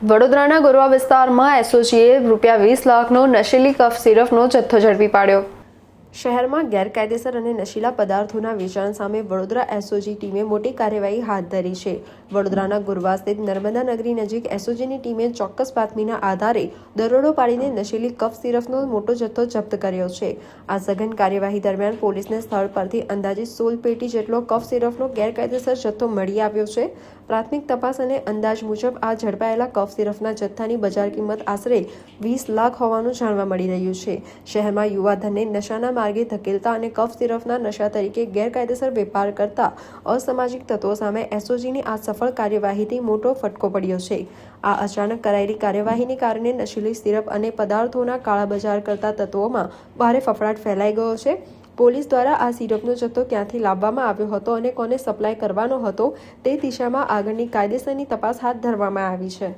વડોદરાના ગોરવા વિસ્તારમાં એસઓજીએ ₹20 લાખનો નશીલી કફ સિરપનો જથ્થો ઝડપી પાડ્યો। શહેરમાં ગેરકાયદેસર અને નશીલા પદાર્થોના વેચાણ સામે વડોદરા એસઓજી ટીમે મોટી કાર્યવાહી હાથ ધરી છે। વડોદરાના ગોરવા સ્થિત નર્મદા નગરી નજીક એસઓજીની ટીમે ચોક્કસ બાતમીના આધારે દરોડો પાડીને નશીલી કફ સિરપનો મોટો જથ્થો જપ્ત કર્યો છે। આ સઘન કાર્યવાહી દરમિયાન પોલીસને સ્થળ પરથી અંદાજે 16 પેટી જેટલો કફ સિરપનો ગેરકાયદેસર જથ્થો મળી આવ્યો છે। પ્રાથમિક તપાસ અને અંદાજ મુજબ આ ઝડપાયેલા કફ સિરપના જથ્થાની બજાર કિંમત આશરે 20 લાખ હોવાનું જાણવા મળી રહ્યું છે। શહેરમાં યુવાધનને નશાના માર્ગે ધકેલતા અને કફ સિરપના નશા તરીકે ગેરકાયદેસર વેપાર કરતા અસામાજિક તત્વો સામે એસઓજીની આ સફળ કાર્યવાહીથી મોટો ફટકો પડ્યો છે। આ અચાનક કરાયેલી કાર્યવાહીને કારણે નશીલી સિરપ અને પદાર્થોના કાળાબજાર કરતા તત્વોમાં ભારે ફફડાટ ફેલાઈ ગયો છે। પોલીસ દ્વારા આ સિરપનો જથ્થો ક્યાંથી લાવવામાં આવ્યો હતો અને કોને સપ્લાય કરવાનો હતો તે દિશામાં આગળની કાયદેસરની તપાસ હાથ ધરવામાં આવી છે।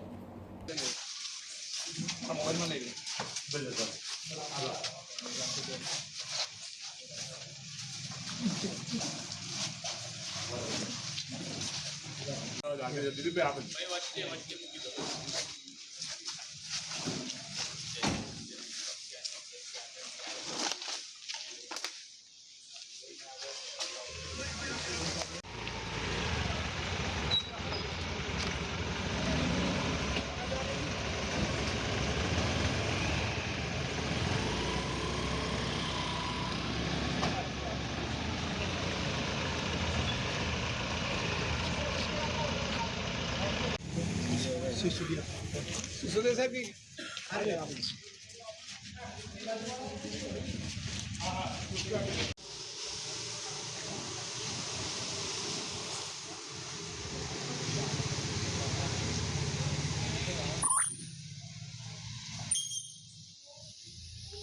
सिसोदिया साहब की